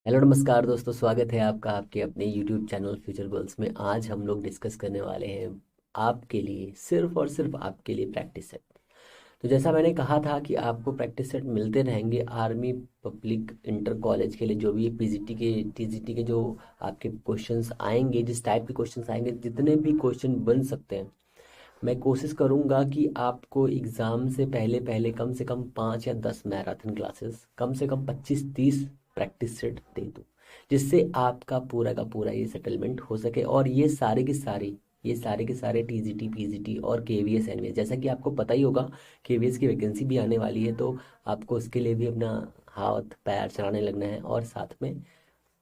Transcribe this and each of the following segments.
Hello नमस्कार दोस्तों, स्वागत है आपका आपके अपने यूट्यूब चैनल फ्यूचर गोल्स में। आज हम लोग डिस्कस करने वाले हैं आपके लिए, सिर्फ और सिर्फ आपके लिए, प्रैक्टिस सेट। तो जैसा मैंने कहा था कि आपको प्रैक्टिस सेट मिलते रहेंगे आर्मी पब्लिक इंटर कॉलेज के लिए, जो भी पीजीटी के टीजीटी के जो आपके क्वेश्चंस आएंगे, जिस टाइप के क्वेश्चंस आएंगे, जितने भी क्वेश्चन बन सकते हैं, मैं कोशिश करूंगा कि आपको एग्ज़ाम से पहले पहले कम से कम 5 या 10 मैराथन क्लासेस, कम से कम 25-30 प्रैक्टिस सेट दे दूँ, जिससे आपका पूरा का पूरा ये सेटलमेंट हो सके। और ये सारे के सारे टीजीटी पीजीटी और केवीएस एनवीएस, जैसा कि आपको पता ही होगा, केवीएस की वैकेंसी भी आने वाली है, तो आपको उसके लिए भी अपना हाथ पैर चलाने लगना है और साथ में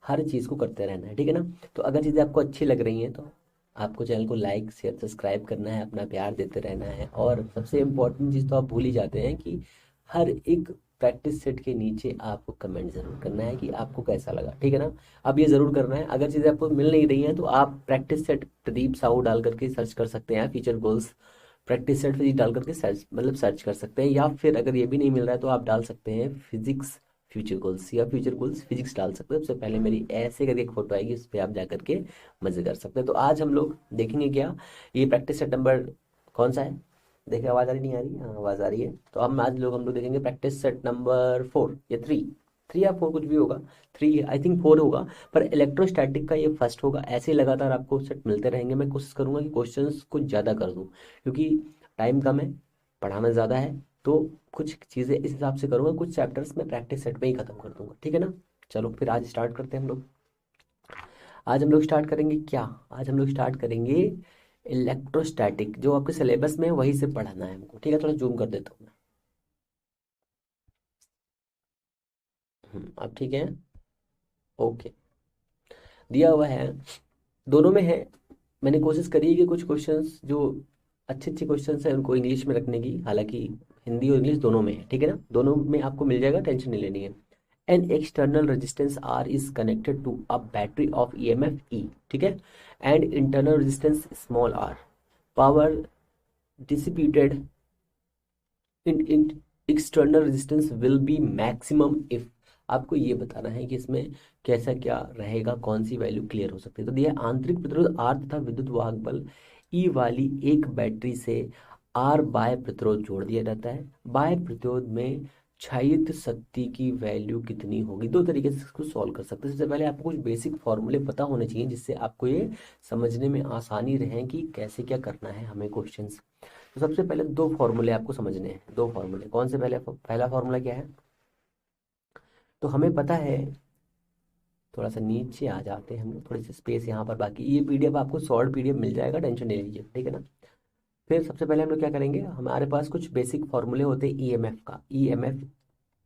हर चीज़ को करते रहना है, ठीक है ना। तो अगर चीज़ें आपको अच्छी लग रही हैं तो आपको चैनल को लाइक शेयर सब्सक्राइब करना है, अपना प्यार देते रहना है। और सबसे इम्पोर्टेंट चीज़ तो आप भूल ही जाते हैं कि हर एक प्रैक्टिस सेट के नीचे आपको कमेंट ज़रूर करना है कि आपको कैसा लगा, ठीक है ना। अब ये ज़रूर करना है। अगर चीज़ें आपको मिल नहीं रही हैं तो आप प्रैक्टिस सेट प्रदीप साहू डाल करके सर्च कर सकते हैं, future goals practice set physics डाल करके सर्च कर सकते हैं। या फिर अगर ये भी नहीं मिल रहा है तो आप डाल सकते हैं फिजिक्स फ्यूचर गोल्स, या फ्यूचर गोल्स फिजिक्स डाल सकते हैं। सबसे पहले मेरी ऐसे करके एक फोटो आएगी, उस पर आप जा करके मजे कर सकते हैं। तो आज हम लोग देखेंगे क्या, ये प्रैक्टिस सेट नंबर कौन सा है। देखिए आवाज़ आ रही, नहीं आ रही? हाँ, आवाज़ आ रही है। तो हम लोग देखेंगे प्रैक्टिस सेट नंबर 4 या 3 या 4, कुछ भी होगा। 3, आई थिंक 4 होगा। पर इलेक्ट्रोस्टैटिक का ये फर्स्ट होगा। ऐसे ही लगातार आपको सेट मिलते रहेंगे। मैं कोशिश करूंगा कि क्वेश्चंस कुछ ज़्यादा कर दूं, क्योंकि टाइम कम है, पढ़ाना ज़्यादा है। तो कुछ चीज़ें इस हिसाब से करूँगा, कुछ चैप्टर्स में प्रैक्टिस सेट में ही ख़त्म कर दूंगा, ठीक है ना। चलो फिर आज स्टार्ट करते हैं हम लोग। आज हम लोग स्टार्ट करेंगे क्या? आज हम लोग स्टार्ट करेंगे इलेक्ट्रोस्टैटिक। जो आपके सिलेबस में है वही से पढ़ाना है हमको, ठीक है। थोड़ा जूम कर देता हूँ मैं। अब ठीक है। ओके, दिया हुआ है, दोनों में है। मैंने कोशिश करी है कि कुछ क्वेश्चंस जो अच्छे अच्छे क्वेश्चंस हैं उनको इंग्लिश में रखने की, हालांकि हिंदी और इंग्लिश दोनों में है, ठीक है ना। दोनों में आपको मिल जाएगा, टेंशन नहीं लेनी है। An external resistance R is connected to a battery of EMF E, ठीक है, and internal resistance small R. Power dissipated in external resistance will be maximum if. आपको ये बताना है कि इसमें कैसा क्या रहेगा, कौन सी वैल्यू क्लियर हो सकती है। तो दिया है, आंतरिक प्रतिरोध आर तथा विद्युत वाहक बल ई वाली एक बैटरी से आर बाह्य प्रतिरोध जोड़ दिया जाता है। बाह्य प्रतिरोध में क्षयित शक्ति की वैल्यू कितनी होगी। दो तरीके से इसको सॉल्व कर सकते हैं। सबसे पहले आपको कुछ बेसिक फॉर्मूले पता होने चाहिए, जिससे आपको ये समझने में आसानी रहे कि कैसे क्या करना है हमें क्वेश्चन। तो सबसे पहले दो फॉर्मूले आपको समझने हैं। दो फॉर्मूले कौन से? पहला फॉर्मूला क्या है? तो हमें पता है, थोड़ा सा नीचे आ जाते हैं हम लोग, थोड़ी सी स्पेस यहाँ पर। बाकी ये पीडीएफ आपको शॉर्ट पीडीएफ मिल जाएगा, टेंशन नहीं लीजिए, ठीक है ना। फिर सबसे पहले हम लोग क्या करेंगे, हमारे पास कुछ बेसिक फॉर्मूले होते हैं ईएमएफ का। EMF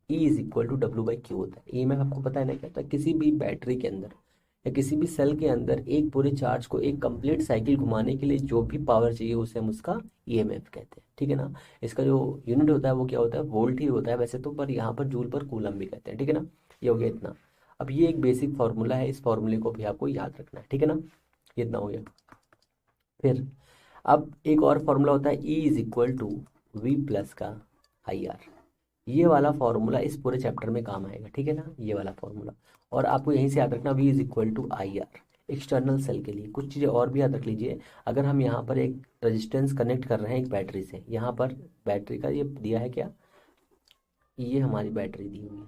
E is equal to W by Q होता है। ईएमएफ आपको पता है ना क्या होता है। किसी भी बैटरी के अंदर या किसी भी सेल के अंदर एक पूरे चार्ज को एक कंप्लीट साइकिल घुमाने के लिए जो भी पावर चाहिए उसे हम उसका ईएमएफ कहते हैं, ठीक है ना। इसका जो यूनिट होता है वो क्या होता है? वोल्ट ही होता है वैसे तो, पर यहाँ पर जूल पर कूलम भी कहते हैं, ठीक है ना। ये हो गया इतना। अब ये एक बेसिक फार्मूला है, इस फार्मूले को भी आपको याद रखना है, ठीक है ना। ये इतना हो गया। फिर अब एक और फार्मूला होता है E is equal to V plus का आई आर। ये वाला फॉर्मूला इस पूरे चैप्टर में काम आएगा, ठीक है ना, ये वाला फॉर्मूला। और आपको यहीं से याद रखना v is equal to I R. External cell के लिए कुछ चीज़ें और भी याद रख लीजिए। अगर हम यहाँ पर एक रेजिस्टेंस कनेक्ट कर रहे हैं एक बैटरी से, यहाँ पर बैटरी का ये दिया है क्या, ये हमारी बैटरी दी हुई है।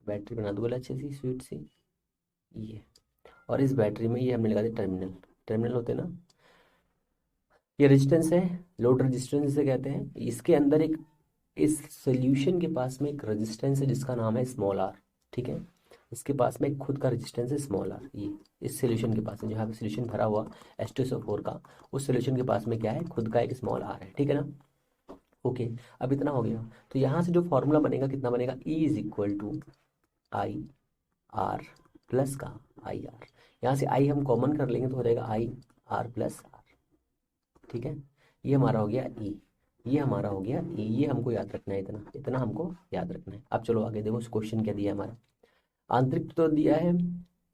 बैटरी बना दूंगा अच्छे सी स्वीट सी, ये। और इस बैटरी में ये हमने लगा दिया टर्मिनल। टर्मिनल होते हैं ना, ये रेजिस्टेंस है, लोड रेजिस्टेंस जिसे कहते हैं। इसके अंदर एक, इस सॉल्यूशन के पास में एक रेजिस्टेंस है जिसका नाम है स्मॉल आर, ठीक है। इसके पास में खुद का रेजिस्टेंस है स्मॉल आर। ये इस सॉल्यूशन के पास में, जहाँ पे सॉल्यूशन भरा हुआ H2SO4 का, उस सॉल्यूशन के पास में क्या है? खुद का एक स्मॉल आर है, ठीक है ना। ओके, अब इतना हो गया। तो यहाँ से जो फॉर्मूला बनेगा कितना बनेगा? E is equal to I R plus का आई आर। यहाँ से आई हम कॉमन कर लेंगे तो हो जाएगा आई आर प्लस आर, ठीक है। ये हमारा हो गया ई, ये हमारा हो गया ई। ये हमको याद रखना है, इतना इतना हमको याद रखना है। अब चलो आगे देखो, क्वेश्चन क्या दिया है हमारा। आंतरिक तो दिया है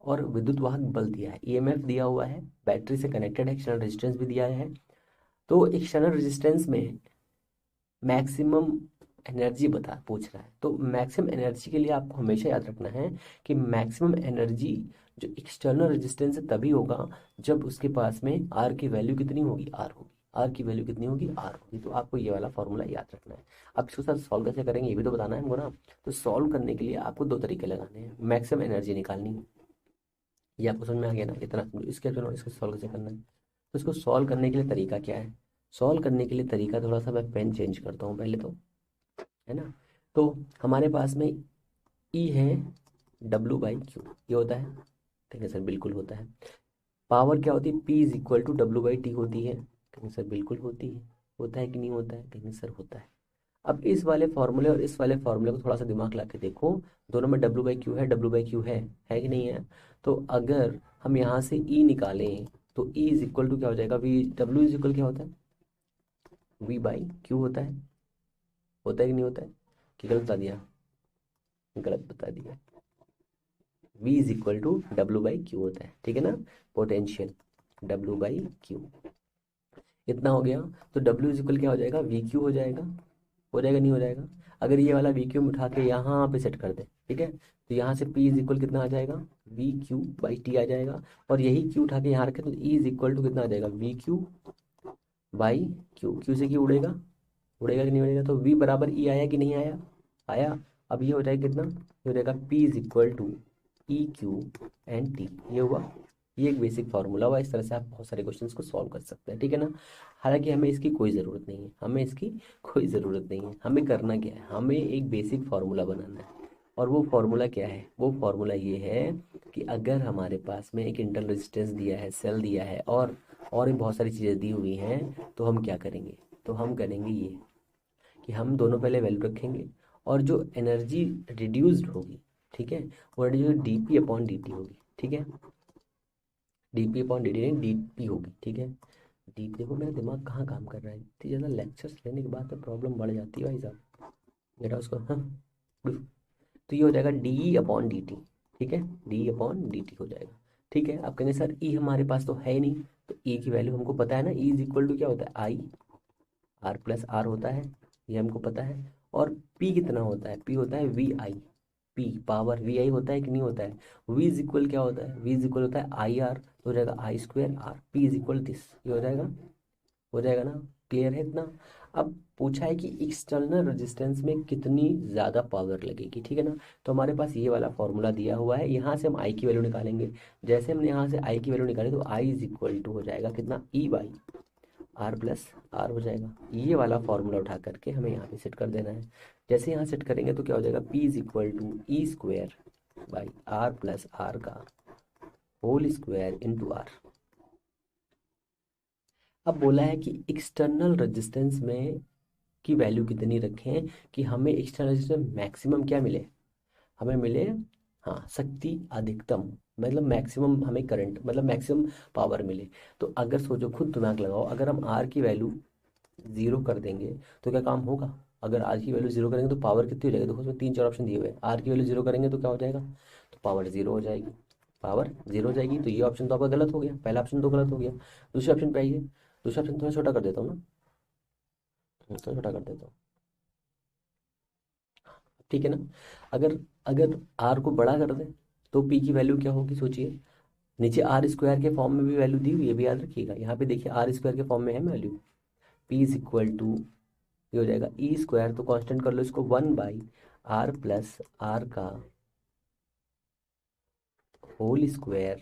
और विद्युत वाहक बल दिया है, ईएमएफ दिया हुआ है, बैटरी से कनेक्टेड है, एक्सटर्नल रेजिस्टेंस भी दिया है। तो एक्सटर्नल रेजिस्टेंस में मैक्सिमम एनर्जी बता पूछ रहा है, तो मैक्सिमम एनर्जी के लिए आपको हमेशा याद रखना है कि मैक्सिमम एनर्जी जो एक्सटर्नल रेजिस्टेंस है तभी होगा जब उसके पास में आर की वैल्यू कितनी होगी, आर होगी। आर की वैल्यू कितनी होगी, आर होगी। तो आपको ये वाला फॉर्मूला याद रखना है। अब इसके साथ सॉल्व कैसे करेंगे ये भी तो बताना है हमको ना। तो सॉल्व करने के लिए आपको दो तरीके लगाने हैं, मैक्सिमम एनर्जी निकालनी है। ये आपको समझ में आ गया ना, इतना समझो। इसके बिना इसको सॉल्व कैसे करना है, तो इसको सॉल्व करने के लिए तरीका क्या है। सॉल्व करने के लिए तरीका, थोड़ा सा मैं पेन चेंज करता हूँ पहले तो, है ना। तो हमारे पास में ई है W/Q, ये होता है, ठीक है सर बिल्कुल होता है। पावर क्या होती है, P is equal to W/T होती है, कहेंगे सर बिल्कुल होती है। होता है कि नहीं होता है, कहेंगे सर होता है। अब इस वाले फॉर्मूले और इस वाले फॉर्मूले को थोड़ा सा दिमाग ला के देखो, दोनों में W/Q है, W/Q है कि नहीं है। तो अगर हम यहाँ से E निकालें तो E इज इक्वल टू क्या हो जाएगा, V, W इज इक्वल क्या होता है, V/Q होता है कि नहीं होता है, कि गलत बता दिया, गलत बता दिया। V is equal to W/Q होता है, ठीक है ना, पोटेंशियल W/Q इतना हो गया। तो W इज इक्वल क्या हो जाएगा, VQ हो जाएगा नहीं हो जाएगा। अगर ये वाला VQ में उठा के यहाँ पे सेट कर दे, ठीक है, तो यहाँ से P इज इक्वल कितना आ जाएगा, VQ/T आ जाएगा। और यही Q उठा के यहाँ रखे तो E इज इक्वल टू कितना आ जाएगा, VQ/Q। Q से Q उड़ेगा, उड़ेगा कि नहीं उड़ेगा, तो V बराबर E आया कि नहीं आया, आया। अब ये हो जाएगा कितना, ये हो जाएगा P is equal to EQ/T, ये हुआ। ये एक बेसिक फार्मूला हुआ। इस तरह से आप बहुत सारे क्वेश्चंस को सॉल्व कर सकते हैं, ठीक है ना। हालांकि हमें इसकी कोई ज़रूरत नहीं है, हमें इसकी कोई ज़रूरत नहीं है। हमें करना क्या है, हमें एक बेसिक फार्मूला बनाना है। और वो फार्मूला क्या है, वो फार्मूला ये है कि अगर हमारे पास में एक इंटरनल रेजिस्टेंस दिया है, सेल दिया है, और भी बहुत सारी चीज़ें दी हुई हैं, तो हम क्या करेंगे, तो हम करेंगे ये कि हम दोनों पहले वैल्यू रखेंगे, और जो एनर्जी रिड्यूस्ड होगी, ठीक है, वो जो dP/dt होगी, ठीक है, dP/dt नहीं, dP होगी, ठीक है। डीप, देखो मेरा दिमाग कहाँ काम कर रहा है, इतनी ज़्यादा लेक्चर्स लेने के बाद तो प्रॉब्लम बढ़ जाती है भाई साहब। बेटा उसको हाँ, तो ये हो जाएगा dE/dt, ठीक है, dE/dt हो जाएगा। ठीक है, आप कहेंगे सर ई हमारे पास तो है ही नहीं, तो ई की वैल्यू हमको पता है ना, ई इज इक्वल टू क्या होता है, I/R+R होता है, ये हमको पता है। और P कितना होता है, P होता है VI, P पावर VI होता है कि नहीं होता है। V इज इक्वल क्या होता है, V इज इक्वल होता है IR, तो हो जाएगा I²R, P is equal this, ये हो जाएगा ना। क्लियर है इतना। अब पूछा है कि एक्सटर्नल रेजिस्टेंस में कितनी ज़्यादा पावर लगेगी, ठीक है ना। तो हमारे पास ये वाला फॉर्मूला दिया हुआ है, यहाँ से हम आई की वैल्यू निकालेंगे। जैसे हमने यहाँ से आई की वैल्यू निकाली तो आई इज इक्वल टू हो जाएगा कितना, E/R+R हो जाएगा। ये वाला फॉर्मूला उठा करके हमें यहाँ पे सेट कर देना है। जैसे यहाँ सेट करेंगे तो क्या हो जाएगा, P is equal to E²/R+R का होल स्क्वायर इंटू आर। अब बोला है कि एक्सटर्नल रेजिस्टेंस में की वैल्यू कितनी रखें कि हमें एक्सटर्नल रेजिस्टेंस मैक्सिमम क्या मिले, हमें मिले, हाँ, शक्ति अधिकतम, मतलब मैक्सिमम हमें करंट, मतलब मैक्सिमम पावर मिले। तो अगर सोचो, खुद दिमाग लगाओ, अगर हम आर की वैल्यू जीरो कर देंगे तो क्या काम होगा। अगर आर की वैल्यू जीरो करेंगे तो पावर कितनी हो जाएगी, देखो उसमें तीन चार ऑप्शन दिए हुए हैं। आर की वैल्यू जीरो करेंगे तो क्या हो जाएगा, तो पावर जीरो हो जाएगी, पावर जीरो हो जाएगी। तो ये ऑप्शन तो आपका गलत हो गया, पहला ऑप्शन तो गलत हो गया। दूसरे ऑप्शन पे आइए, दूसरा ऑप्शन थोड़ा छोटा कर देता हूँ ना, थोड़ा छोटा कर देता हूँ, ठीक है ना। अगर अगर आर को बड़ा कर दें तो पी की वैल्यू क्या होगी सोचिए। नीचे R² के फॉर्म में भी वैल्यू दी हुई है, भी याद रखिएगा। यहाँ पे देखिए R² के फॉर्म में है value, P is equal to, ये हो जाएगा E², तो कांस्टेंट कर लो इसको, 1/R+R का होल स्क्वायर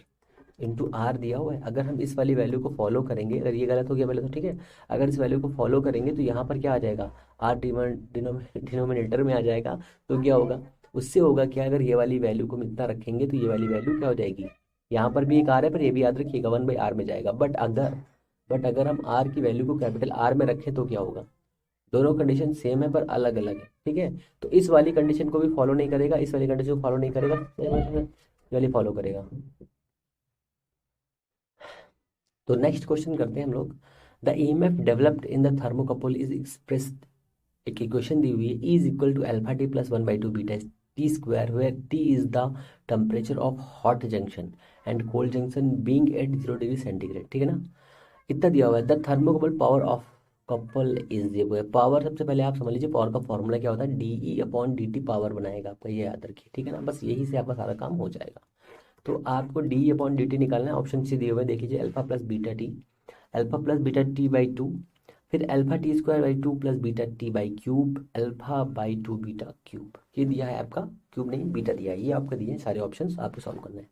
इंटू आर दिया हुआ है। अगर हम इस वाली वैल्यू को फॉलो करेंगे, अगर ये गलत हो गया पहले तो ठीक है, अगर इस वैल्यू को फॉलो करेंगे तो यहाँ पर क्या आ जाएगा, आर डिनोमिनेटर में आ जाएगा। तो क्या होगा, उससे होगा क्या, अगर ये वाली वैल्यू को हम इतना रखेंगे तो ये वाली वैल्यू क्या हो जाएगी, यहाँ पर भी एक आर है पर ये भी याद रखिएगा 1/R में जाएगा। बट अगर हम आर की वैल्यू को कैपिटल आर में रखें तो क्या होगा, दोनों कंडीशन सेम है पर अलग अलग है, ठीक है। तो इस वाली कंडीशन को भी फॉलो नहीं करेगा, इस वाली कंडीशन को फॉलो नहीं करेगा, ये वाली फॉलो करेगा। तो नेक्स्ट क्वेश्चन करते हैं हम लोग। The EMF developed in the thermocouple is expressed, एक इक्वेशन दी हुई है, E is equal to α T plus 1/2 beta T square, where T is the temperature of hot junction and cold junction being at 0 degree centigrade, ठीक है ना। इतना दिया हुआ है, the thermocouple power of couple is ये पावर। सबसे पहले आप समझ लीजिए पावर का फॉर्मूला क्या होता है, DE/dt पावर बनाएगा आपका, ये याद रखिए, ठीक है ना। बस यही से आपका सारा काम हो जाएगा। तो आपको DE/dt निकालना है। ऑप्शन सी दिए हुए देख लीजिए, alpha plus beta T, alpha plus beta T by two, फिर alpha T square by two plus beta T by cube, alpha by two beta cube. ये दिया है आपका, क्यूब नहीं बीटा दिया है, ये आपका दिए हैं सारे ऑप्शंस, आपको सॉल्व करना है।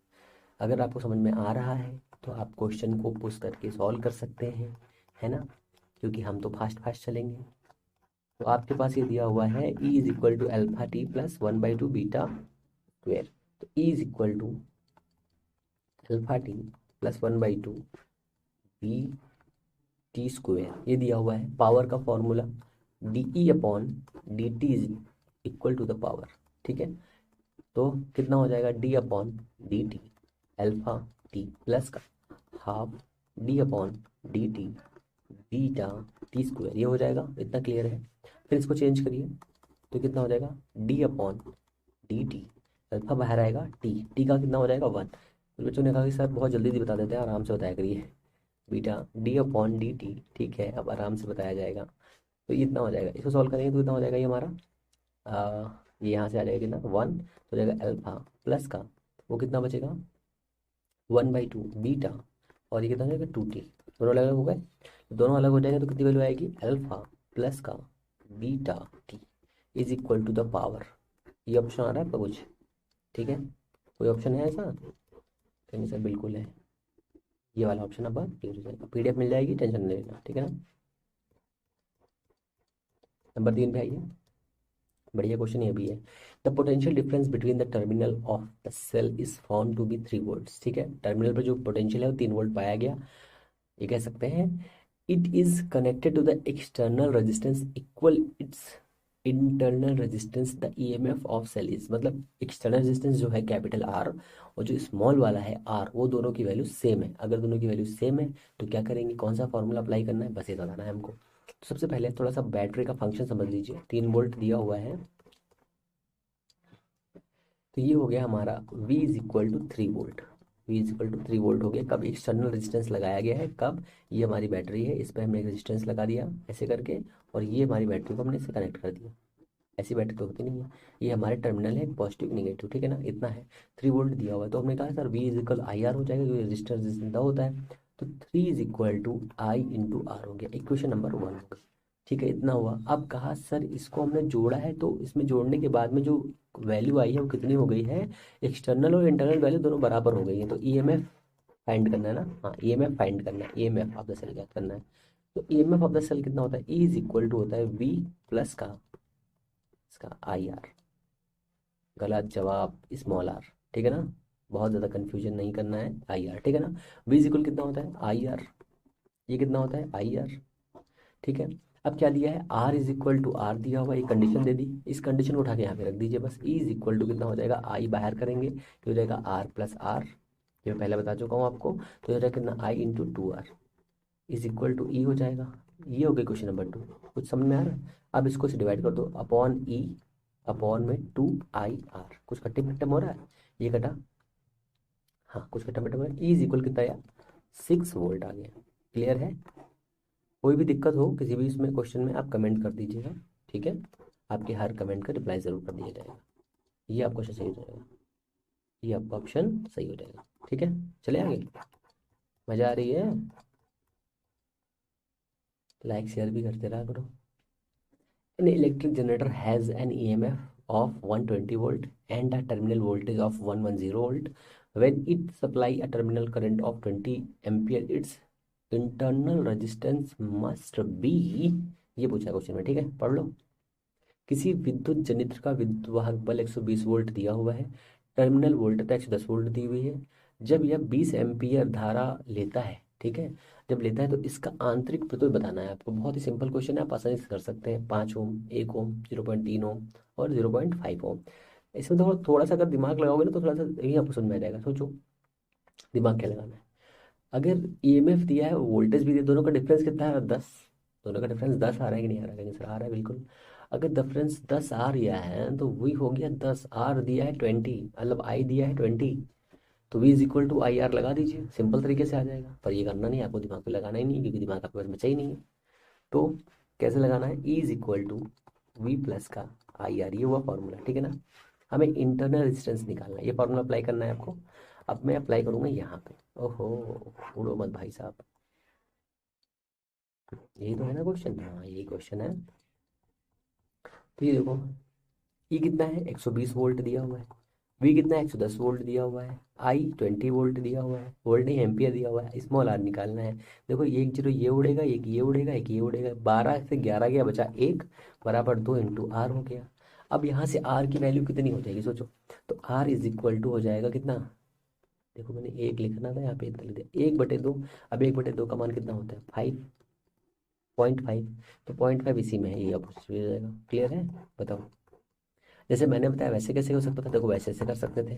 अगर आपको समझ में आ रहा है तो आप क्वेश्चन को पुश करके सॉल्व कर सकते हैं, है ना, क्योंकि हम तो फास्ट फास्ट चलेंगे। तो आपके पास ये दिया हुआ है E is equal to alpha T plus 1/2 beta square. तो E is equal to alpha T plus 1/2 B T square, ये दिया हुआ है। पावर का formula DE/dt is equal to the power, ठीक है। तो कितना हो जाएगा, D/dt अल्फा टी प्लस का half D/dt beta T square, ये हो जाएगा। इतना क्लियर है। फिर इसको चेंज करिए तो कितना हो जाएगा, D/dt अल्फा बाहर आएगा, टी का कितना हो जाएगा 1। तो बच्चों ने कहा कि सर बहुत जल्दी बता देते हैं, आराम से बताया करिए। बीटा D/dt, ठीक है, अब आराम से बताया जाएगा। तो ये इतना हो जाएगा, इसको सॉल्व करेंगे तो इतना हो जाएगा ये हमारा ये यहाँ से आ जाएगा कितना 1, तो हो जाएगा अल्फा प्लस का वो कितना बचेगा 1/2 बीटा, और ये कितना हो जाएगा 2t। दोनों अलग अलग हो गए, दोनों अलग हो जाएंगे तो कितनी वैल्यू आएगी, अल्फा प्लस का beta T is equal to the power. ये ऑप्शन आ रहा है आपका कुछ, ठीक है, कोई ऑप्शन है ऐसा, नहीं सर बिल्कुल है। ये वाला ऑप्शन अब क्लियर हो जाएगा, PDF मिल जाएगी, टेंशन नहीं लेना, ठीक है ना। नंबर 3 पे आइए, बढ़िया क्वेश्चन ये भी है। The potential difference between the terminal of the cell is found to be 3 volts, ठीक है। टर्मिनल पर जो पोटेंशियल है वो 3 वोल्ट पाया गया, ये कह सकते हैं। It is connected to the external resistance equal its internal resistance the EMF of cell is, मतलब एक्सटर्नल रेजिस्टेंस जो है कैपिटल R और जो स्मॉल वाला है R, वो दोनों की वैल्यू सेम है। अगर दोनों की वैल्यू सेम है तो क्या करेंगे, कौन सा फॉर्मूला अप्लाई करना है, बस ये बताना है हमको। तो सबसे पहले थोड़ा सा बैटरी का फंक्शन समझ लीजिए। 3 वोल्ट दिया हुआ है, तो ये हो गया हमारा V is equal to 3 volt. V is equal to 3 volt हो गया। कब एक्सटर्नल रेजिस्टेंस लगाया गया है, कब, ये हमारी बैटरी है, इस पर हमने एक रेजिस्टेंस लगा दिया ऐसे करके, और ये हमारी बैटरी को हमने इससे कनेक्ट कर दिया। ऐसी बैटरी तो होती नहीं है, ये हमारे टर्मिनल है पॉजिटिव निगेटिव, ठीक है ना, इतना है। 3 वोल्ट दिया हुआ है, तो हमने कहा sir V is equal IR हो जाएगा, क्योंकि रेजिस्टेंस जितना होता है। तो 3 इज इक्वल टू I/R हो गया, इक्वेशन नंबर 1 हो गई, ठीक है। इतना हुआ। अब कहा सर इसको हमने जोड़ा है, तो इसमें जोड़ने के बाद में जो वैल्यू आई है वो कितनी हो गई है, एक्सटर्नल और इंटरनल वैल्यू दोनों बराबर हो गई है। तो EMF फाइंड करना है ना, हाँ EMF फाइंड करना है, EMF ऑफ द सेल क्या करना है। तो EMF ऑफ द सेल कितना होता है, E इज इक्वल टू होता है V प्लस का इसका IR। गलत जवाब स्मॉल r, ठीक है ना, बहुत ज़्यादा कंफ्यूजन नहीं करना है, IR, ठीक है ना। V इज इक्वल कितना होता है IR, ये कितना होता है IR, ठीक है। अब क्या दिया है, R is equal to R दिया हुआ, एक कंडीशन दे दी, इस कंडीशन को उठा के यहाँ पे रख दीजिए बस। E इज इक्वल टू कितना हो जाएगा, I बाहर करेंगे तो हो जाएगा R+R, ये मैं पहले बता चुका हूँ आपको। तो हो जाएगा कितना I/2R is equal to E हो जाएगा। ये हो गया क्वेश्चन नंबर 2। कुछ समझ में आ रहा है। अब इसको से डिवाइड कर दो, अपॉन E अपॉन में 2IR, कुछ कट्टे मिट्टे हो रहा है, ये कटा, हाँ कुछ कट्टा मिट्टा हो रहा है। E इज इक्वल कितना आया, 6 वोल्ट आ गया। क्लियर है। कोई भी दिक्कत हो किसी भी इसमें क्वेश्चन में आप कमेंट कर दीजिएगा, ठीक है, आपके हर कमेंट का रिप्लाई ज़रूर कर दिया जाएगा। ये आपका क्वेश्चन सही हो जाएगा, ये आपका ऑप्शन सही हो जाएगा, ठीक है। चले आगे, मज़ा आ रही है, लाइक शेयर भी करते रहा करो। An electric generator has an EMF of 120 volt and a terminal voltage of 110 volt. When it supply a terminal current of 20 ampere, its internal resistance must be, ये पूछा क्वेश्चन में, ठीक है, पढ़ लो। किसी विद्युत जनित्र का विद्युतवाहक बल 120 वोल्ट दिया हुआ है, टर्मिनल वोल्टेज 110 वोल्ट दी हुई है। जब यह 20 एम्पियर धारा लेता है, ठीक है, जब लेता है तो इसका आंतरिक प्रतिरोध बताना है आपको। बहुत ही सिंपल क्वेश्चन है, आप आसानी से कर सकते हैं। 5 ओम, 1 ओम, 0.3 ओम और 0.5 ओम। इसमें तो थोड़ा सा अगर दिमाग लगाओगे ना तो थोड़ा सा यही आपको समझ में आ जाएगा। सोचो दिमाग क्या लगाना है। अगर EMF दिया है, वोल्टेज भी दिया, दोनों का डिफरेंस कितना है, 10। दोनों का डिफरेंस 10 आ रहा है कि नहीं आ रहा है, सर आ रहा है बिल्कुल। अगर डिफरेंस 10 आ रहा है तो वही हो गया 10, R दिया है 20, मतलब I दिया है 20, तो V is equal to IR लगा दीजिए, सिंपल तरीके से आ जाएगा। पर ये करना नहीं, आपको दिमाग पे लगाना ही नहीं, क्योंकि दिमाग आपके पास बचा ही नहीं है। तो कैसे लगाना है, E is equal to V plus का आई आर, ये हुआ फॉर्मूला, ठीक है ना। हमें इंटरनल रेजिस्टेंस निकालना है, ये फॉर्मूला अप्लाई करना है आपको। अब मैं अप्लाई करूँगा यहाँ पे। ओहो, उड़ो मत भाई साहब, यही तो है ना क्वेश्चन, हाँ यही क्वेश्चन है। तो ये देखो, ई कितना है 120 वोल्ट दिया हुआ है, वी कितना है 110 वोल्ट दिया हुआ है, आई 20 वोल्ट दिया हुआ है, वोल्ट नहीं एम्पियर दिया हुआ है, स्मॉल आर निकालना है। देखो ये एक जीरो ये उड़ेगा, एक ये उड़ेगा, एक ये उड़ेगा, 12 से 11 गया, बचा एक, बराबर 2 इंटू आर हो गया। अब यहाँ से आर की वैल्यू कितनी हो जाएगी सोचो, तो आर इज इक्वल टू हो जाएगा कितना, देखो मैंने एक लिखना था यहाँ पे इतना लिख दिया, 1/2। अब 1/2 का मान कितना होता है 5.5, तो 0.5 इसी में है, ये अब हो जाएगा। क्लियर है, बताओ। जैसे मैंने बताया वैसे कैसे हो सकता था, देखो वैसे ऐसे कर सकते थे,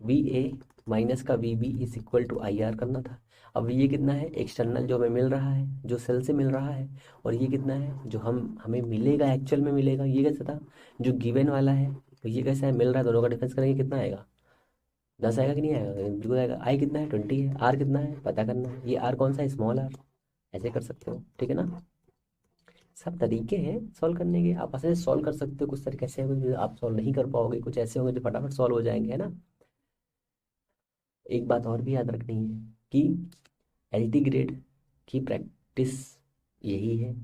वी ए माइनस का V B is equal to I R करना था। अब ये कितना है एक्सटर्नल जो हमें मिल रहा है, जो सेल से मिल रहा है, और ये कितना है जो हमें मिलेगा, एक्चुअल में मिलेगा, ये कैसा था जो गिवन वाला है, तो ये कैसा है मिल रहा है, दोनों का डिफरेंस करेंगे कितना आएगा, 10 आएगा कि नहीं आएगा, बिल्कुल आएगा। आई कितना है 20 है, आर कितना है पता करना है, ये आर कौन सा है स्मॉल आर, ऐसे कर सकते हो, ठीक है ना। सब तरीके हैं सॉल्व करने के, आप ऐसे सॉल्व कर सकते हो, कुछ तरीके ऐसे होंगे जो आप सॉल्व नहीं कर पाओगे, कुछ ऐसे होंगे जो फटाफट सॉल्व हो जाएंगे, है ना। एक बात और भी याद रखनी है कि एलटी ग्रेड की प्रैक्टिस यही है,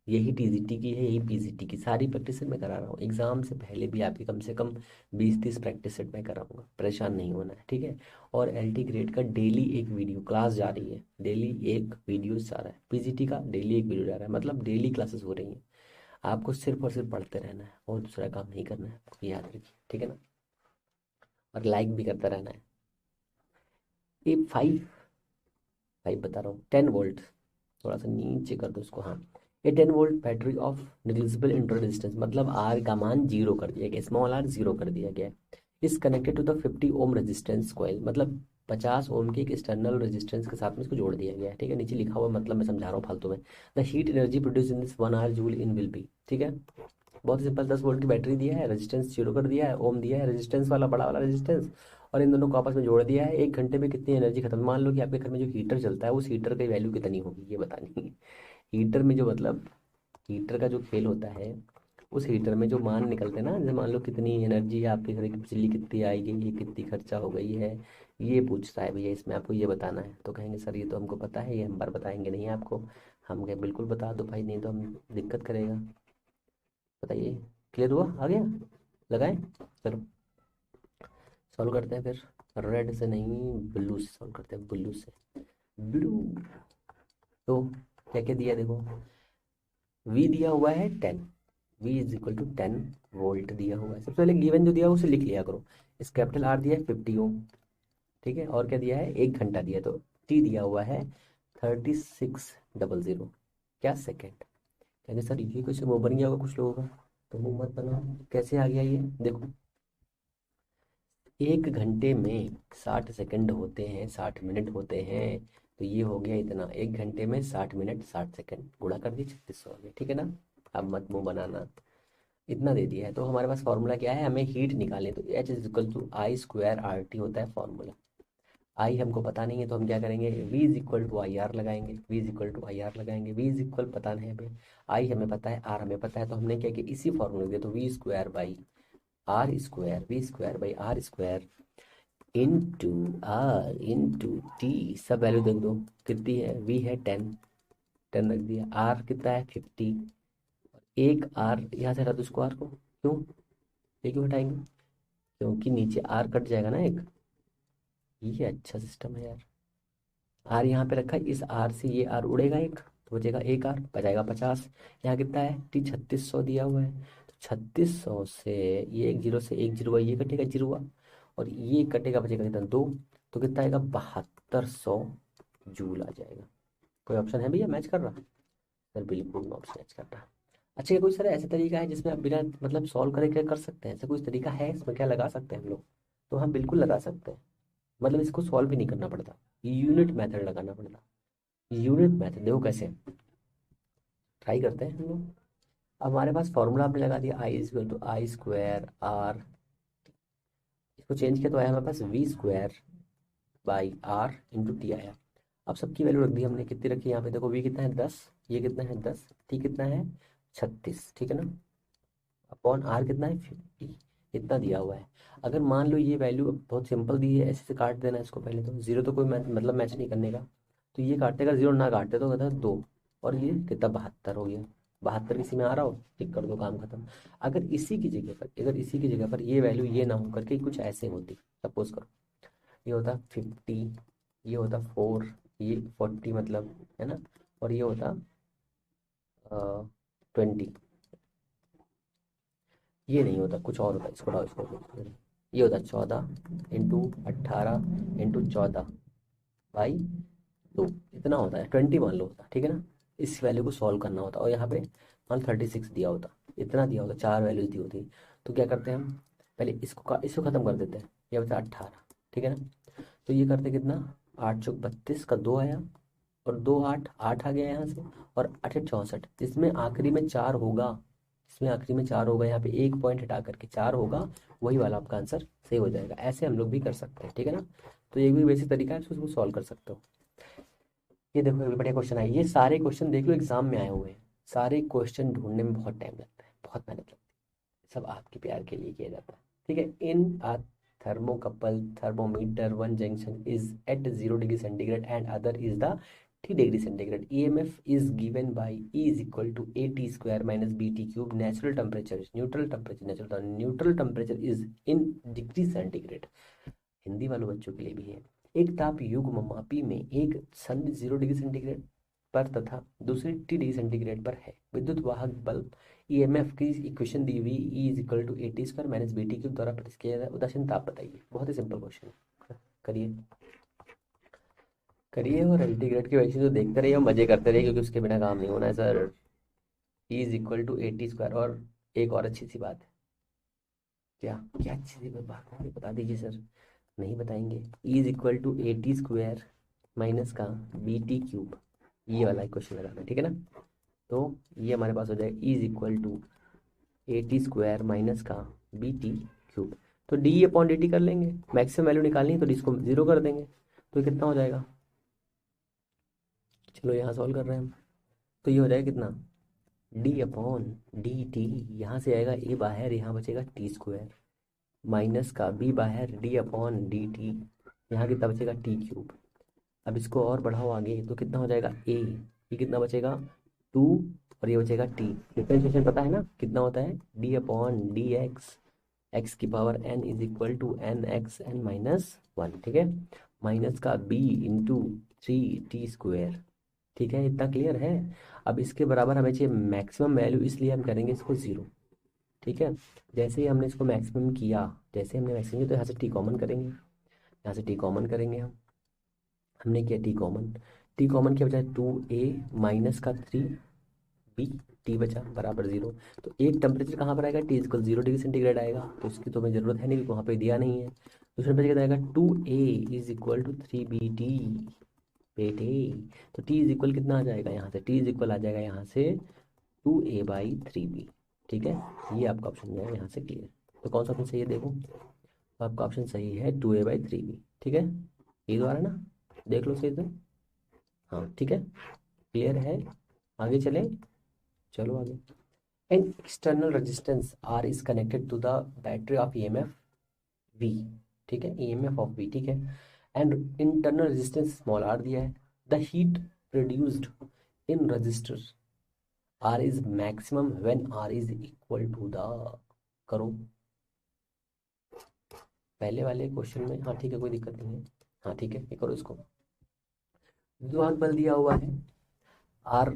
यही टीजीटी की है, यही पीजीटी की, सारी प्रैक्टिस मैं करा रहा हूँ एग्जाम से पहले भी, आपकी कम से कम 20-30 प्रैक्टिस सेट मैं कराऊंगा, परेशान नहीं होना है, ठीक है। और एलटी ग्रेड का डेली एक वीडियो क्लास जा रही है, डेली एक वीडियो जा रहा है, पीजीटी का डेली एक वीडियो जा रहा है, मतलब डेली क्लासेस हो रही हैं। आपको सिर्फ और सिर्फ पढ़ते रहना है और दूसरा काम नहीं करना है, आपको याद रखिए, ठीक है ना। और लाइक भी करता रहना है। ये फाइव फाइव बता रहा हूँ, 10 वोल्ट, थोड़ा सा नीचे कर दो इसको, हाँ। ये 10 volt battery of reducible inter resistance, मतलब आर का मान जीरो कर दिया गया, स्मॉल आर जीरो कर दिया गया, इस connected to the 50 ohm resistance coil, मतलब 50 ओम के एक एक्सटर्नल रेजिस्टेंस के साथ में इसको जोड़ दिया गया है, ठीक है। नीचे लिखा हुआ मतलब मैं समझा रहा हूँ फालतू में। The heat energy produce in this 1 hour joule in will be, ठीक है। बहुत सिंपल, 10 वोल्ट की बैटरी दिया है, रेजिस्टेंस जीरो कर दिया है, ओम दिया है, रेजिस्टेंस वाला बड़ा वाला रेजिस्टेंस, और इन दोनों को आपस में जोड़ दिया है, 1 घंटे में कितनी एनर्जी खत्म। मान लो कि आपके घर में जो हीटर चलता है उस हीटर की वैल्यू कितनी होगी ये बतानी है। हीटर में जो मतलब हीटर का जो खेल होता है, उस हीटर में जो मान निकलते हैं ना, जैसे मान लो कितनी एनर्जी आपके घर की बिजली कितनी आएगी, ये कितनी खर्चा हो गई है, ये पूछता है भैया, इसमें आपको ये बताना है, तो कहेंगे सर ये तो हमको पता है, ये हम बार बताएंगे नहीं आपको। हम कहें बिल्कुल बता दो भाई, नहीं तो हम दिक्कत करेगा। बताइए, क्लियर हुआ, आ गया, लगाएं, चलो सॉल्व करते हैं फिर। रेड से नहीं, ब्लू से सॉल्व करते हैं, ब्लू से, ब्लू। तो क्या क्या दिया देखो, वी दिया हुआ है 10, V is equal to 10 volt दिया हुआ है। सबसे पहले गिवन जो दिया है उसे लिख लिया करो। इस कैपिटल आर दिया है 50 ओम, ठीक है, और क्या दिया है 1 घंटा दिया है, तो टी दिया हुआ है 3600, क्या सेकेंड। कहते सर ये कुछ वो बन गया होगा कुछ लोगों का, तो मुंह मत बनाओ, कैसे आ गया ये देखो। 1 घंटे में 60 सेकंड होते हैं, 60 मिनट होते हैं, तो ये हो गया इतना, 1 घंटे में 60 मिनट 60 सेकंड, गुणा कर दिए 3600 हो गया, ठीक है ना। अब मत मुंह बनाना, इतना दे दिया है, तो हमारे पास फॉर्मूला क्या है, हमें हीट निकालें, तो H is equal to I square R T होता है फॉर्मूला। आई हमको पता नहीं है, तो हम क्या करेंगे, V is equal to I R लगाएंगे, V is equal to I R लगाएंगे, वी इज इक्वल पता नहीं हमें, आई हमें पता है, आर हमें पता है, तो हमने क्या किया इसी फॉर्मूले दिया, तो V square by R square, V square by R square into R into T, सब वैल्यू देख दो कितनी है, वी है 10 रख दिया, आर कितना है 50, एक आर यहाँ से हटा दो इसको, आर को क्यों, ये क्यों हटाएंगे, क्योंकि नीचे आर कट जाएगा ना एक, ये अच्छा सिस्टम है यार। आर यहाँ पे रखा है, इस आर से ये आर उड़ेगा एक, तो बचेगा एक आर, बचाएगा 50। यहाँ कितना है टी 3600 दिया हुआ है, तो 3600 से ये एक जीरो से एक जीरो हुआ, ये कटेगा जीरो हुआ, और ये कटेगा, बचेगा कितना 2, तो कितना आएगा 7200 जूल आ जाएगा। कोई ऑप्शन है भैया मैच कर रहा, सर बिल्कुल ऑप्शन मैच कर रहा। अच्छा ये कोई सर ऐसा तरीका है जिसमें आप बिना मतलब सॉल्व करे क्या कर सकते हैं, ऐसा कुछ तरीका है इसमें क्या लगा सकते हैं हम लोग, तो हम बिल्कुल लगा सकते हैं, मतलब इसको सॉल्व भी नहीं करना पड़ता, यूनिट मेथड लगाना पड़ता। यूनिट मेथड देखो कैसे, ट्राई करते हैं हम लोग। अब हमारे पास फॉर्मूला आपने लगा दिया, I is equal to I square R, इसको चेंज किया तो आया हमारे पास V square by R into T आया। अब सबकी वैल्यू रख दी हमने, कितनी रखी यहाँ पे देखो, वी कितना है 10, ये कितना है 10, टी कितना है 36, ठीक है ना, अपॉन आर कितना है 50, इतना दिया हुआ है। अगर मान लो ये वैल्यू बहुत सिंपल दी है, ऐसे से काट देना इसको, पहले तो जीरो तो कोई मतलब मैच नहीं करने का, तो ये काटते, अगर जीरो ना काटते तो कहता है 2, और ये कितना 72 हो गया। 72 किसी में आ रहा हो, टिक कर दो, काम खत्म। अगर इसी की जगह पर, अगर इसी की जगह पर ये वैल्यू ये ना हो करके कुछ ऐसे होती, सपोज करो ये होता 50, ये होता 4, ये 40 मतलब, है ना, और ये होता 20, ये नहीं होता, कुछ और होता, इसको हटाओ, इसको हटाओ। ये होता 14 × 18 × 14 बाई 2, इतना होता है, 20 मान लो होता, ठीक है ना। इस वैल्यू को सॉल्व करना होता, और यहाँ पे मान 36 दिया होता, इतना दिया होता, चार वैल्यूज दी होती। तो क्या करते हैं हम, पहले इसको ख़त्म कर देते हैं, ये बचा 18, ठीक है ना। तो ये करते कितना, 8 चौक 32 का 2 आया, और 2 8 8 आ गया यहाँ से, और 8 64, जिसमें आखिरी में 4 होगा, इसमें आखिरी में 4 होगा, यहाँ पे एक पॉइंट हटा करके 4 होगा, वही वाला आपका आंसर सही हो जाएगा। ऐसे हम लोग भी कर सकते हैं, ठीक है ना। तो ये भी बेसिक तरीका है, उसको सॉल्व कर सकते हो। ये देखो ये बढ़िया क्वेश्चन है, ये सारे क्वेश्चन देख लो एग्जाम में आए हुए हैं, सारे क्वेश्चन ढूंढने में बहुत टाइम लगता है, बहुत मेहनत लगती है, सब आपके प्यार के लिए किया जाता है, ठीक है। इन आ thermocouple thermometer one junction is at 0 degree centigrade and other is the 3 degree centigrade. EMF is given by E is equal to AT square minus BT cube. Natural temperature is neutral temperature is in degree centigrade. Hindi वालों बच्चों के लिए भी है। एक ताप युग्म मापी में एक सन 0 डिग्री सेंटीग्रेड पर तथा दूसरी T डिग्री सेंटीग्रेड पर है। विद्युत वाहक बल EMF की इक्वेशन दी हुई E is equal to AT square minus BT cube द्वारा प्रतिष्ठित किया जाता है। उदासीन ताप बताइए। बहुत ही सिंपल क्वेश्चन है, करिए करिए, और इंटीग्रेट की वैल्यू तो देखते रहिए और मजे करते रहिए, क्योंकि उसके बिना काम नहीं होना है sir. E is equal to AT square, और एक और अच्छी सी बात है, क्या क्या अच्छी सी बात है, बता दीजिए सर। नहीं बताएंगे। E is equal to AT square minus का BT क्यूब, ये वाला क्वेश्चन लगाना है, ठीक है ना। तो ये हमारे पास हो जाएगा E is equal to AT square minus का BT क्यूब। तो डी अपॉन डी टी कर लेंगे, मैक्सिमम वैल्यू निकालनी है तो इसको जीरो कर देंगे, तो कितना हो जाएगा, चलो यहाँ सॉल्व कर रहे हैं हम। तो ये हो जाएगा कितना, डी अपॉन डी टी, यहाँ से आएगा ए बाहर, यहाँ बचेगा टी स्क्वायर, माइनस का बी बाहर, डी अपॉन डी टी, यहाँ कितना बचेगा टी क्यूब। अब इसको और बढ़ाओ आगे, तो कितना हो जाएगा ए, ये कितना बचेगा 2, और ये बचेगा टी। डिफरेंशिएशन पता है ना कितना होता है, D upon D X, X की power N is equal to N X N minus one, ठीक है, माइनस का बी इंटू 3t स्क्वायर, ठीक है, इतना क्लियर है। अब इसके बराबर हमें चाहिए मैक्सिमम वैल्यू, इसलिए हम करेंगे इसको ज़ीरो, ठीक है। जैसे ही हमने इसको मैक्सिमम किया, जैसे हमने मैक्सिमम किया, तो यहाँ से टी कॉमन करेंगे, यहाँ से टी कॉमन करेंगे हम, हमने किया टी कॉमन के बजाय 2a माइनस का 3b, टी बचा बराबर जीरो। तो एक टेम्परेचर कहाँ पर आएगा, टी इक्वल 0 डिग्री सेंटीग्रेड आएगा, तो इसकी तो हमें ज़रूरत है नहीं, क्योंकि वहाँ पे दिया नहीं है। दूसरे टेम्परेचर कितना आएगा, 2a is equal to 3bt, बेटे। तो टी इज इक्वल कितना आ जाएगा, यहाँ से टी इज इक्वल आ जाएगा यहाँ से 2a/3b, ठीक है। ये आपका ऑप्शन जो है यहाँ से क्लियर। तो कौन सा ऑप्शन सही है देखो, तो आपका ऑप्शन सही है 2a/3b, ठीक है। ये द्वारा ना, देख लो सही से, हाँ ठीक है, क्लियर है। आगे चले, चलो आगे। An external resistance R is connected to the battery of EMF V, ठीक है, EMF ऑफ V, ठीक है, and internal resistance small r दिया है। The heat produced in resistor R is maximum when R is equal to the, करो पहले वाले क्वेश्चन में, हाँ ठीक है, कोई दिक्कत नहीं है, हाँ ठीक है, ये करो इसको। विद्युत बल दिया हुआ है, आर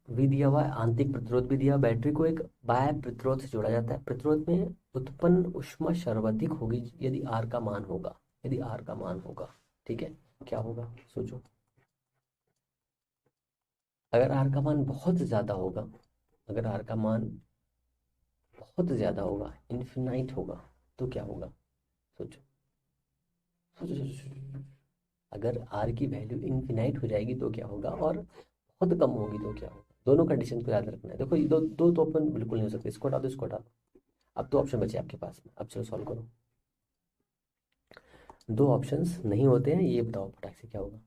भी दिया हुआ है, आंतरिक प्रतिरोध भी दिया, बैटरी को एक बाह्य प्रतिरोध से जोड़ा जाता है। प्रतिरोध में उत्पन्न ऊष्मा सर्वाधिक होगी यदि आर का मान होगा, यदि आर का मान होगा, ठीक है। क्या होगा सोचो, अगर आर का मान बहुत ज़्यादा होगा, अगर आर का मान बहुत ज़्यादा होगा, इन्फिनाइट होगा, तो क्या होगा, सोचो सोचो सोचो सोचो। अगर आर की वैल्यू इन्फिनाइट हो जाएगी तो क्या होगा, और बहुत कम होगी तो क्या होगा। दोनों कंडीशन को याद रखना है। देखो ये दो दो तो ओपन बिल्कुल नहीं हो सकते, इसको हटा दो, इसको हटा दो। अब दो ऑप्शन बचे आपके पास में, अब चलो सॉल्व करो। दो ऑप्शंस नहीं होते हैं, ये बताओ फटाक से क्या होगा।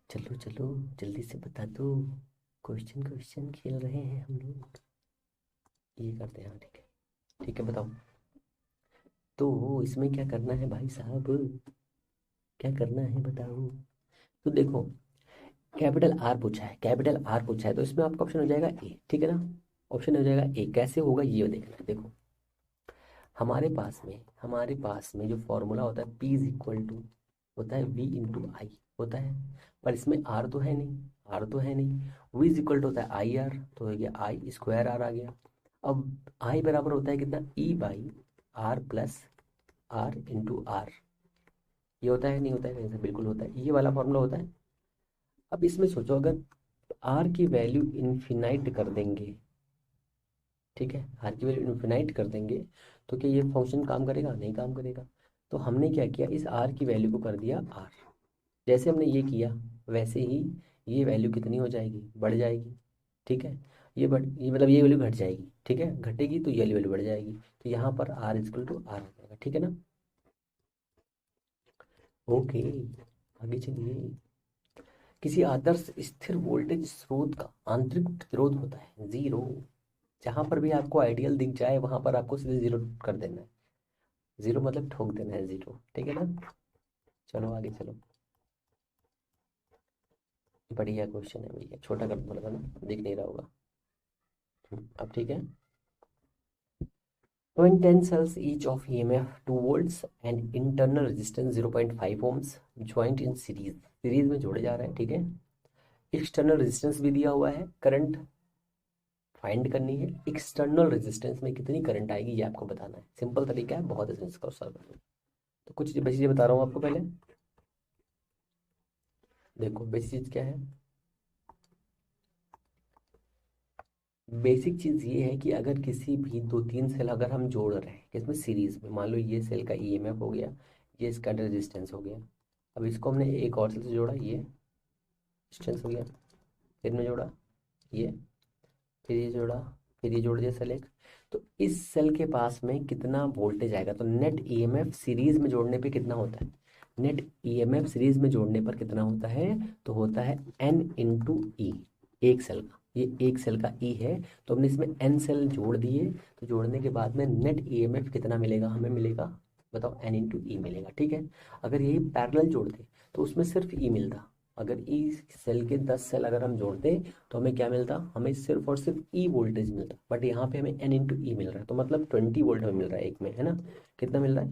चलो चलो, जल्दी से बता दो। क्वेश्चन क्वेश्चन खेल रहे हैं हम लोग। ये करते हैं, हाँ ठीक है, ठीक है बताओ। तो इसमें क्या करना है भाई साहब, क्या करना है बताओ। तो देखो, कैपिटल आर पूछा है, कैपिटल आर पूछा है, तो इसमें आपका ऑप्शन हो जाएगा ए, ठीक है ना। ऑप्शन हो जाएगा ए, कैसे होगा ये देखना है। देखो, हमारे पास में जो फॉर्मूला होता है पी इज इक्वल टू होता है वी इंटू आई होता है। पर इसमें आर तो है नहीं, आर तो है नहीं। वी इज इक्वल टू होता है आई आर, तो हो गया आई स्क्वायर आर आ गया। अब आई बराबर होता है कितना, E by R plus R into R. ये होता है नहीं होता है, कहीं से बिल्कुल होता है, ये वाला फॉर्मूला होता है। अब इसमें सोचो, अगर आर की वैल्यू इन्फिनाइट कर देंगे, ठीक है, आर की वैल्यू इन्फिनाइट कर देंगे, तो क्या ये फंक्शन काम करेगा, नहीं काम करेगा। तो हमने क्या किया, इस आर की वैल्यू को कर दिया आर। जैसे हमने ये किया, वैसे ही ये वैल्यू कितनी हो जाएगी, बढ़ जाएगी, ठीक है। ये मतलब ये वैल्यू घट जाएगी, ठीक है, घटेगी तो ये वाली वैल्यू बढ़ जाएगी। तो यहाँ पर आर इजक्वल टू आर हो जाएगा, ठीक है ना। ओके, आगे चलिए। किसी आदर्श स्थिर वोल्टेज स्रोत का आंतरिक प्रतिरोध होता है जीरो। जहां पर भी आपको आइडियल दिख जाए वहां पर आपको सीधे जीरो कर देना है। जीरो मतलब ठोक देना है जीरो, ठीक है ना। चलो आगे चलो। बढ़िया क्वेश्चन है भैया, छोटा कर बोला था ना, दिख नहीं रहा होगा। अब ठीक है। When 10 cells each of EMF 2 volts and internal resistance 0.5 ohms joined in series में जोड़े जा रहे हैं, ठीक है। एक्सटर्नल रेजिस्टेंस भी दिया हुआ है, करंट फाइंड करनी है। एक्सटर्नल रेजिस्टेंस में कितनी करंट आएगी ये आपको बताना है। सिंपल तरीका है, बहुत आसान इसका सॉल्व करना। तो कुछ बेसिक चीज़ बता रहा हूँ आपको पहले। देखो बेसिक चीज़ क्या है, बेसिक चीज़ ये है कि अगर किसी भी दो तीन सेल अगर हम जोड़ रहे हैं किसमें, सीरीज में, मान लो ये सेल का ईएमएफ हो गया, ये इसका रेजिस्टेंस हो गया। अब इसको हमने एक और सेल से जोड़ा, ये रेजिस्टेंस हो गया, फिर में जोड़ा ये, फिर ये जोड़ा, फिर ये जोड़ दिया सेल एक। तो इस सेल के पास में कितना वोल्टेज आएगा, तो नेट ईएमएफ सीरीज में जोड़ने पे कितना होता है, नेट ईएमएफ सीरीज में जोड़ने पर कितना होता है, तो होता है एन इंटू ई। एक सेल का, ये एक सेल का ई है, तो हमने इसमें एन सेल जोड़ दिए। तो जोड़ने के बाद में नेट ईएमएफ कितना मिलेगा, हमें मिलेगा, बताओ, एन इंटू ई मिलेगा, ठीक है। अगर यही पैरेलल जोड़ते तो उसमें सिर्फ ई मिलता। अगर ई सेल के 10 सेल अगर हम जोड़ते तो हमें क्या मिलता, हमें सिर्फ और सिर्फ ई वोल्टेज मिलता। बट यहाँ पे हमें एन इंटू ई मिल रहा है, तो मतलब 20 वोल्ट हमें मिल रहा है एक में, है ना। कितना मिल रहा है,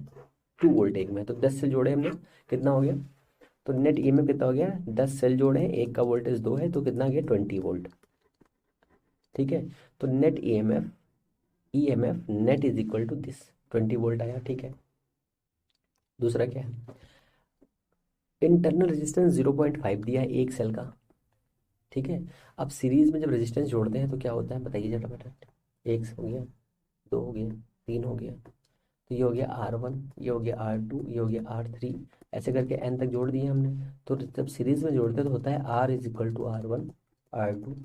2 वोल्ट एक में। तो 10 सेल जोड़े हमने, कितना हो गया, तो नेट ई में कितना हो गया, 10 सेल जोड़े हैं, एक का वोल्टेज 2 है, तो कितना गया, 20 वोल्ट, ठीक है। तो net E M F net is equal to this, 20 volt आया, ठीक है। दूसरा क्या है, इंटरनल रेजिस्टेंस 0.5 दिया है एक सेल का, ठीक है। अब सीरीज में जब रेजिस्टेंस जोड़ते हैं तो क्या होता है बताइए फटाफट। एक हो गया, दो हो गया, तीन हो गया, तो ये हो गया R1, ये हो गया R2, ये हो गया R3, ऐसे करके n तक जोड़ दिए हमने। तो जब सीरीज में जोड़ते हैं तो होता है R is equal to R1, R2,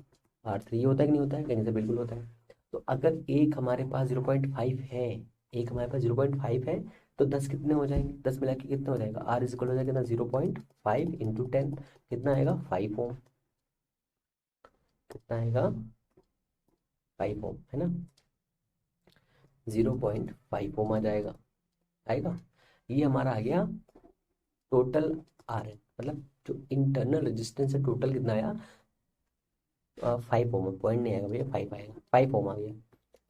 R3। ये होता है कि नहीं होता है, कहीं से बिल्कुल होता है। तो अगर एक हमारे पास 0.5 है, एक हमारे पास 0.5 है, तो 10 कितने हो जाएंगे, 10 मिला के कितना हो जाएगा, R इज इक्वल हो जाएगा ना 0.5 इंटू 10, कितना आएगा 5 ओम, कितना आएगा 5 ओम, है ना। 0.5 ओम आ जाएगा, आएगा। ये हमारा आ गया टोटल आर एन, मतलब जो इंटरनल रेजिस्टेंस है टोटल कितना आया, 5 ओम, पॉइंट नहीं आएगा भैया, 5 आएगा, 5 ओम आ गया,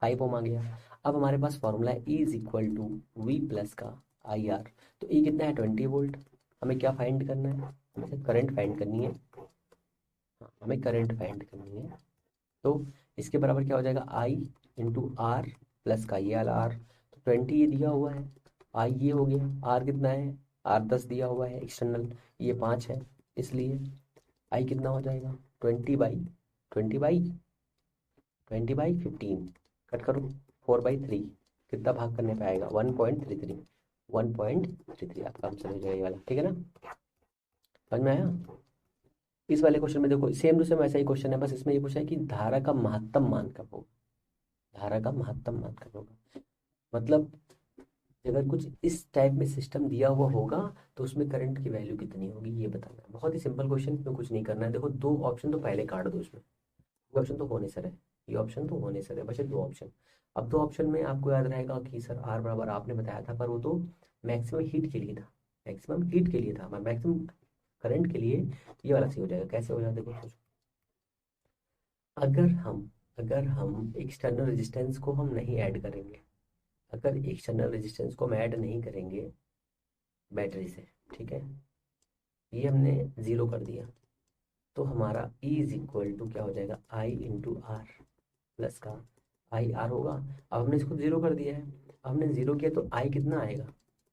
5 ओम आ गया। अब हमारे पास फॉर्मूला है E is equal to V plus का आई आर। तो ई कितना है, 20 वोल्ट। हमें क्या फाइंड करना है, हमें करंट फाइंड करनी है। हाँ, हमें करंट फाइंड करनी है। तो इसके बराबर क्या हो जाएगा, आई इंटू आर प्लस का ये वाला आर। तो 20 ये दिया हुआ है, आई ये हो गया, आर कितना है, आर 10 दिया हुआ है एक्सटर्नल, ये 5 है, इसलिए आई कितना हो जाएगा, 20/15, कट करो, 4/3, कितना भाग करने पे आएगा, 1.33, 1.33 आपका आंसर हो जाएगा ये वाला, ठीक है ना। समझ में आया। इस वाले क्वेश्चन में देखो सेम टू सेम ऐसा ही क्वेश्चन है, बस इसमें ये पूछा है कि धारा का महत्तम मान कब होगा, धारा का महत्तम मान कब होगा। मतलब अगर कुछ इस टाइप में सिस्टम दिया हुआ होगा तो उसमें करंट की वैल्यू कितनी होगी ये बताना है। बहुत ही सिंपल क्वेश्चन, इसमें कुछ नहीं करना है। देखो दो ऑप्शन तो पहले काट दो इसमें, ये ऑप्शन तो होने सर है, ये ऑप्शन तो होने सर है, बचे दो ऑप्शन। अब दो ऑप्शन में आपको याद रहेगा कि सर आर बराबर आपने बताया था, पर वो तो मैक्सिमम हीट के लिए था, मैक्सिमम हीट के लिए था, मैक्सिमम करंट के लिए ये वाला सही हो जाएगा। कैसे हो जाएगा देखो सोचो। अगर हम अगर हम एक्सटर्नल रेजिस्टेंस को हम नहीं ऐड करेंगे, अगर एक्सटर्नल रेजिस्टेंस को हम ऐड नहीं करेंगे बैटरी से, ठीक है, ये हमने ज़ीरो कर दिया, तो हमारा E इज इक्वल टू क्या हो जाएगा, आई इंटू आर प्लस का आई आर होगा। अब हमने इसको ज़ीरो कर दिया है, अब हमने ज़ीरो किया तो आई कितना आएगा,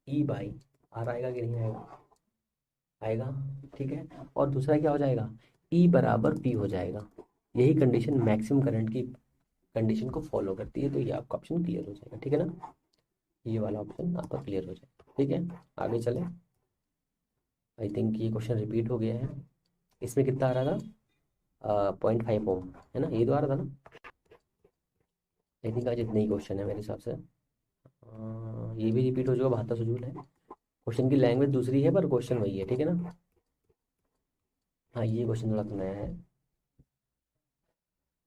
E बाई आर आएगा कि नहीं आएगा, आएगा, ठीक है। और दूसरा क्या हो जाएगा, E बराबर P हो जाएगा। यही कंडीशन मैक्सिमम करंट की कंडीशन को फॉलो करती है, तो ये आपका ऑप्शन क्लियर हो जाएगा, ठीक है ना, ये वाला ऑप्शन आपका क्लियर हो जाएगा, ठीक है। आगे चले, आई थिंक ये क्वेश्चन रिपीट हो गया है। इसमें कितना आ रहा था, 0.5 ओम, है ना, ये तो आ रहा था ना। आई थिंक आज इतने ही क्वेश्चन है मेरे हिसाब से। ये भी रिपीट हो जाएगा, 72 से है। क्वेश्चन की लैंग्वेज दूसरी है पर क्वेश्चन वही है, ठीक है ना। हाँ ये क्वेश्चन थोड़ा सा नया है।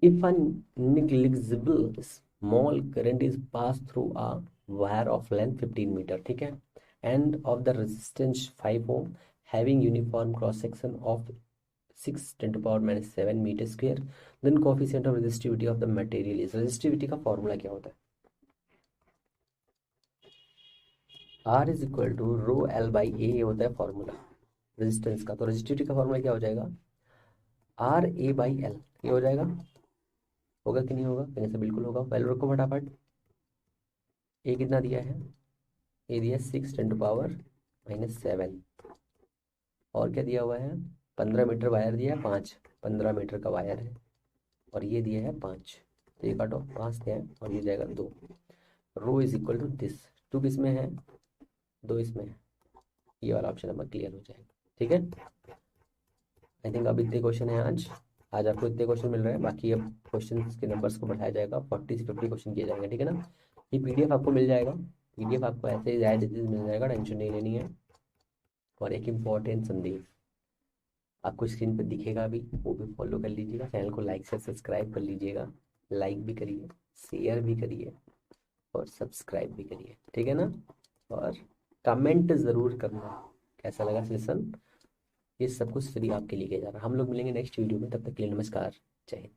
If a negligible small current is passed through a wire of length 15 metre, ठीक है, and of the resistance 5 ohm having uniform cross section of 6 10 to power minus 7 metre square, then coefficient of resistivity of the material is, resistivity का formula क्या होता है, R is equal to rho L by A होता है formula resistance का। तो resistivity का formula क्या हो जाएगा, आर ए बाई एल, ये हो जाएगा, होगा कि नहीं होगा, कहीं से बिल्कुल होगा। वैल्यू रखो फटाफट। ए कितना दिया है, ए दिया 6 10 टू पावर माइनस 7, और क्या दिया हुआ है, 15 मीटर वायर दिया है, 15 मीटर का वायर है, और ये दिया है 5, तो ये काटो, 5 दिया है और ये जाएगा 2। रो इज इक्वल टू दिस, 2 किस में है, 2 इसमें है, ये वाला ऑप्शन हमारा क्लियर हो जाएगा, ठीक है। आई थिंक अब इतने क्वेश्चन है आज, आज आपको इतने क्वेश्चन मिल रहे हैं, बाकी अब क्वेश्चन के नंबर्स को बढ़ाया जाएगा, 40 से 50 क्वेश्चन किए जाएंगे, ठीक है ना। ये पीडीएफ आपको मिल जाएगा, पीडीएफ आपको ऐसे ही एज इट इज मिल जाएगा, टेंशन नहीं लेनी है। और एक इम्पॉर्टेंट संदेश आपको स्क्रीन पर दिखेगा अभी, वो भी फॉलो कर लीजिएगा, चैनल को लाइक से सब्सक्राइब कर लीजिएगा, लाइक भी करिए, शेयर भी करिए और सब्सक्राइब भी करिए, ठीक है ना। और कमेंट ज़रूर करना कैसा लगा सेशन, ये सब कुछ फ्री आपके लिए किया जा रहा है। हम लोग मिलेंगे नेक्स्ट वीडियो में, तब तक के लिए नमस्कार, जय हिंद।